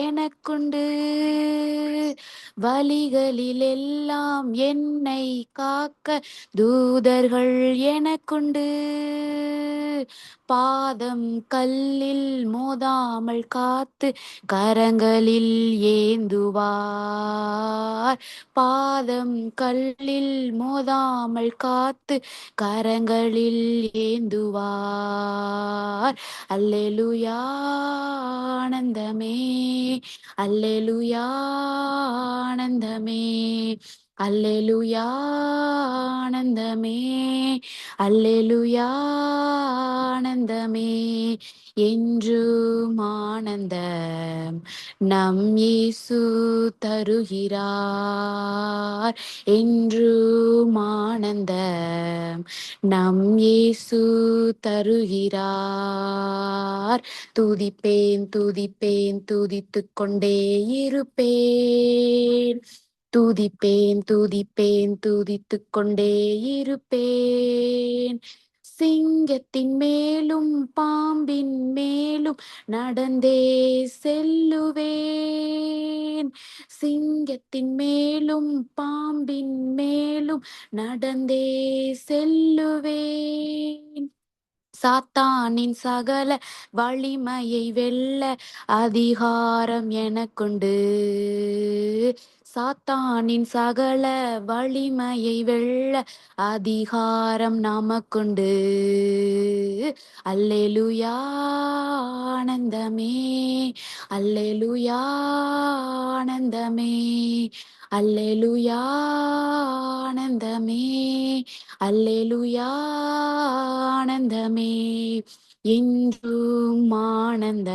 எனக்குண்டு. வழிகளிலெல்லாம் என்னை காக்க தூதர்கள் எனக்குண்டு. பாதம் கல்லில் மோதாமல் காத்து கரங்களில் ஏந்துவார். பாதம் கல்லில் மோதாமல் காத்து கரங்களில் ஏந்துவார். அல்லேலூயா ஆனந்தமே, அல்லேலூயா ஆனந்தமே, அல்லேலூயா ஆனந்தமே, அல்லேலூயா ஆனந்தமே. என்றும் ஆனந்தம் நம் இயேசு தருகிறார். என்றும் ஆனந்தம் நம் இயேசு தருகிறார். துதிப்பேன் துதிப்பேன் துதித்துக் கொண்டே இருப்பேன். துதிப்பேன் துதிப்பேன் துதித்துக் கொண்டே இருப்பேன். சிங்கத்தின் மேலும் பாம்பின் மேலும் நடந்தே செல்லுவேன். சிங்கத்தின் மேலும் பாம்பின் மேலும் நடந்தே செல்லுவேன். சாத்தானின் சகல வலிமையை வெல்ல அதிகாரம் எனக்குண்டு. சாத்தானின் சகல வலிமையை வெல்ல அதிகாரம் நமக்குண்டு. அல்லேலூயா ஆனந்தமே, அல்லேலூயா ஆனந்தமே, அல்லேலூயா ஆனந்தமே, அல்லேலூயா ஆனந்தமே. என்றும் ஆனந்த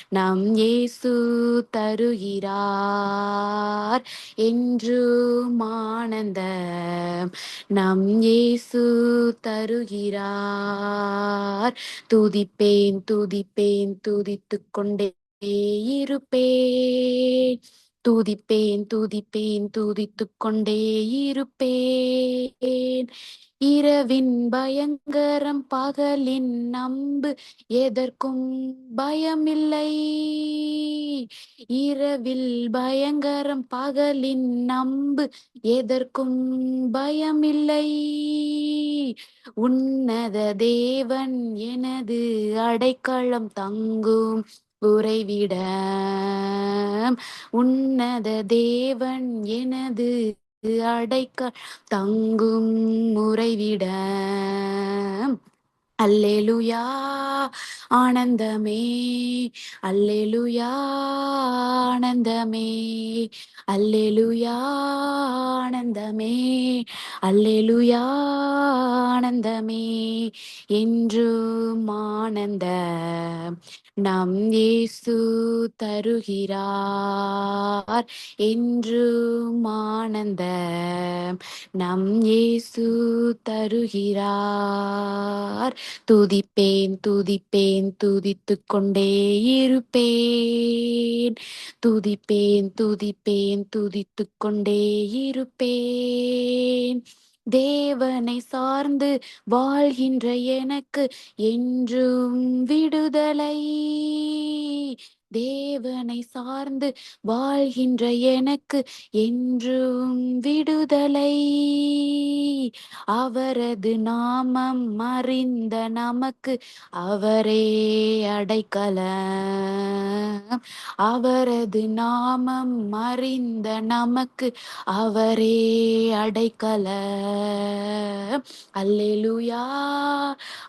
நம் இயேசு தருகிறார். என்றும் ஆனந்த நம் இயேசு தருகிறார். துதிப்பேன் துதிப்பேன் துதித்துக் கொண்டே இருப்பேன். துதிப்பேன் துதிப்பேன் துதித்துக் கொண்டே இருப்பேன். இரவின் பயங்கரம் பகலின் நம்பு எதற்கும் பயமில்லை. இரவில் பயங்கரம் பகலின் நம்பு எதற்கும் பயமில்லை. உன்னத தேவன் எனது அடைக்கலம் தங்கும் உறைவிடம். உன்னத தேவன் எனது அடைக்க தங்கும் உறைவிடம். அல்லேலூயா ஆனந்தமே, அல்லேலூயா ஆனந்தமே, அல்லேலூயா ஆனந்தமே, அல்லேலூயா ஆனந்தமே. என்றும் ஆனந்த நம் இயேசு தருகிறார். என்றும் ஆனந்த நம் இயேசு தருகிறார். துதிப்பேன் துதிப்பேன் துதித்துக் கொண்டே இருப்பேன். துதிப்பேன் துதிப்பேன் துதித்துக் கொண்டே இருப்பேன். தேவனை சார்ந்து வாழ்கின்ற எனக்கு என்றும் விடுதலை. தேவனை சார்ந்து வாழ்கின்ற எனக்கு என்றும் விடுதலை. அவரது நாமம் அறிந்த நமக்கு அவரே அடைக்கலம். அவரது நாமம் அறிந்த நமக்கு அவரே அடைக்கலம். அல்லேலூயா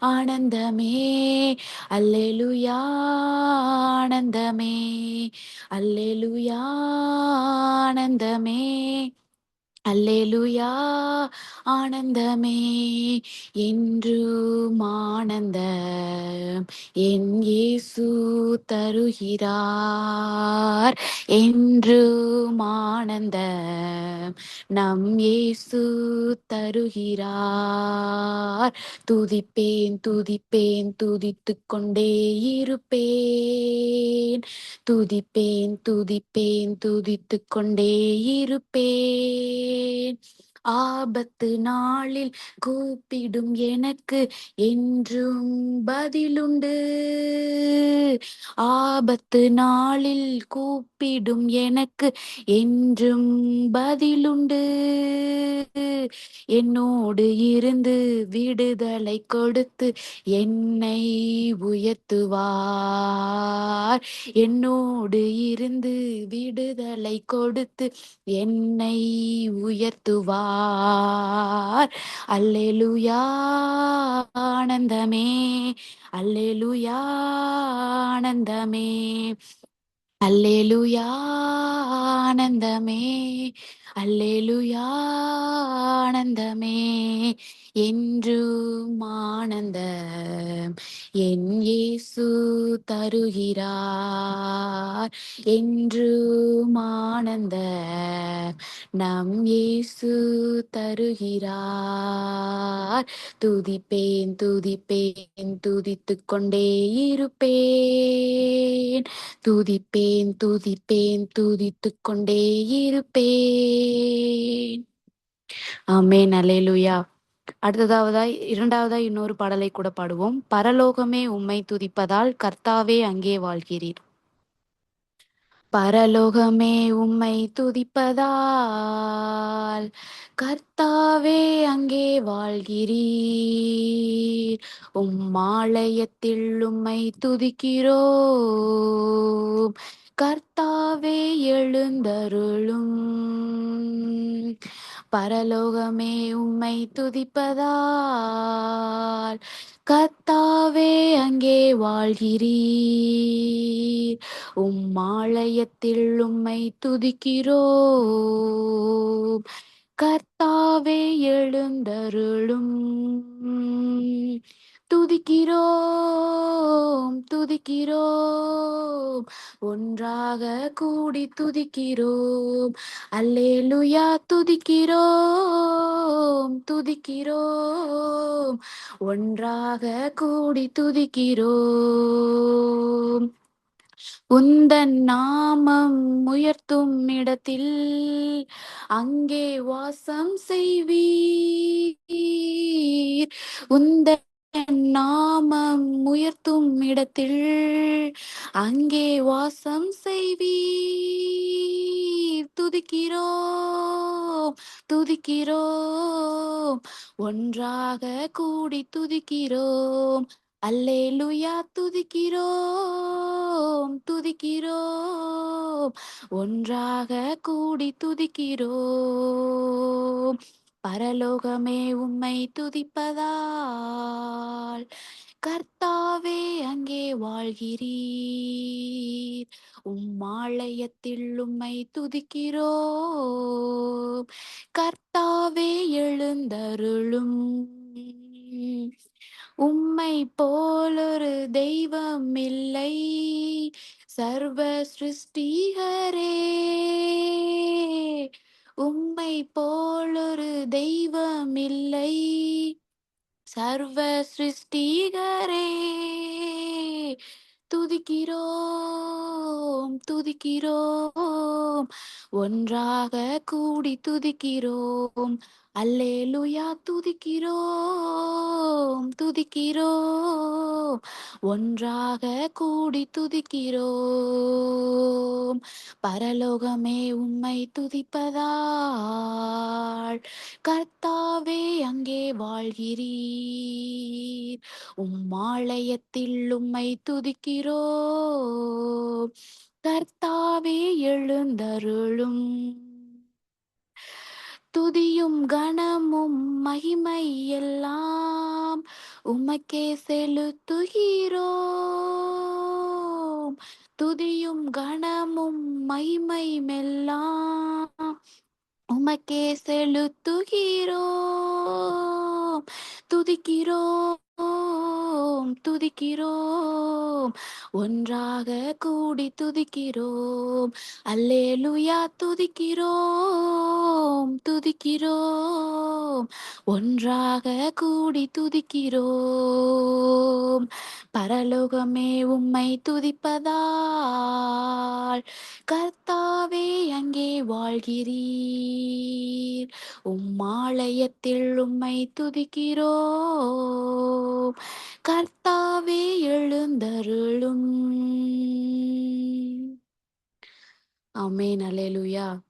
ஆனந்தமே, அல்லேலூயா ஆனந்தமே, அல்லேலூயா ஆனந்தமே, அல்லேலூயா ஆனந்தமே. என்றும் ஆனந்தம் என் இயேசு தருகிறார். என்றும் ஆனந்தம் நம் இயேசு தருகிறார். துதிப்பேன் துதிப்பேன் துதித்துக் கொண்டே இருப்பேன். துதிப்பேன் துதிப்பேன் துதித்துக் கொண்டே இருப்பேன். ஆபத்து நாளில் கூப்பிடும் எனக்கு என்றும் பதிலுண்டு. ஆபத்து நாளில் கூப்பிடும் எனக்கு என்றும் பதிலுண்டு. என்னோடு இருந்து விடுதலை கொடுத்து என்னை உயர்த்துவார். என்னோடு இருந்து விடுதலை கொடுத்து என்னை உயர்த்துவார். அல்லேலூயா ஆனந்தமே, அல்லேலூயா ஆனந்தமே, அல்லேலூயா ஆனந்தமே, அல்லேலூயா ஆனந்தமே, என்றும் ஆனந்தம் என் இயேசு தருகிறார். என்றும் ஆனந்தம் நம் இயேசு தருகிறார். துதிப்பேன் துதிப்பேன் துதித்துக் கொண்டே இருப்பேன். துதிப்பேன் துதிப்பேன் துதித்துக் கொண்டே இருப்பேன். ஆமென். அல்லேலூயா. அடுத்ததாவதாய் இரண்டாவதாய் இன்னொரு பாடலை கூட பாடுவோம். பரலோகமே உம்மை துதிப்பதால் கர்த்தாவே அங்கே வாழ்கிறீர். பரலோகமே உம்மை துதிப்பதால் கர்த்தாவே அங்கே வாழ்கிறீர். ஆலயத்தில் உம்மை துதிக்கிறோம். கர்த்தாவே எழுந்தருளும். பரலோகமே உம்மை துதிப்பதால் கர்த்தாவே அங்கே வாழ்கிறீர். ஆலயத்தில் உம்மை துதிக்கிறோம். கர்த்தாவே எழுந்தருளும். துதிக்கிறோம் துதிக்கிறோம் ஒன்றாக கூடி துதிக்கிறோம். அல்லேலூயா துதிக்கிறோம் துதிக்கிறோம் ஒன்றாக கூடி துதிக்கிறோம். உந்தன் நாமம் உயர்த்தும் இடத்தில் அங்கே வாசம் செய்வீர். உந்தன் நாமம் உயர்த்தும் இடத்தில் அங்கே வாசம் செய்வீர். துதிக்கிறோம் துதிக்கிறோம் ஒன்றாக கூடி துதிக்கிறோம். அல்லேலூயா துதிக்கிறோம் துதிக்கிறோம் ஒன்றாக கூடி துதிக்கிறோம். பரலோகமே உம்மை துதிப்பதால் கர்த்தாவே அங்கே வாழ்கிறீர். ஆலயத்தில் உம்மை துதிக்கிறோம். கர்த்தாவே எழுந்தருளும். உம்மை போலொரு தெய்வம் இல்லை சர்வ சிருஷ்டிகரே. உம்மை போலொரு தெய்வம் இல்லை சர்வ சிருஷ்டிகரே. துதிக்கிறோம் துதிக்கிறோம் ஒன்றாக கூடி துதிக்கிறோம். அல்லேலூயா துதிக்கிறோம் துதிக்கிறோம் ஒன்றாக கூடி துதிக்கிறோம். பரலோகமே உம்மை துதிப்பதால் கர்த்தாவே அங்கே வாழ்கிறீர். ஆலயத்தில் உம்மை துதிக்கிறோம். கர்த்தாவே எழுந்தருளும். துதியும் கனமும் மகிமை எல்லாம் உமக்கே செலுத்துகிறோம். துதியும் கனமும் மகிமை மெல்லாம் உமக்கே செலுத்துகிறோம். துதிக்கிறோம் துதிக்கிறோம் ஒன்றாக கூடி துதிக்கிறோம். அல்லேலூயா துதிக்கிறோம் துதிக்கிறோம் ஒன்றாக கூடி துதிக்கிறோம். பரலோகமே உம்மை துதிப்பதால் கர்த்தாவே அங்கே வாழ்கிறீர். ஆலயத்தில் உம்மை துதிக்கிறோம். கர்த்தாவே எழுந்தருளும். ஆமென். அல்லேலூயா.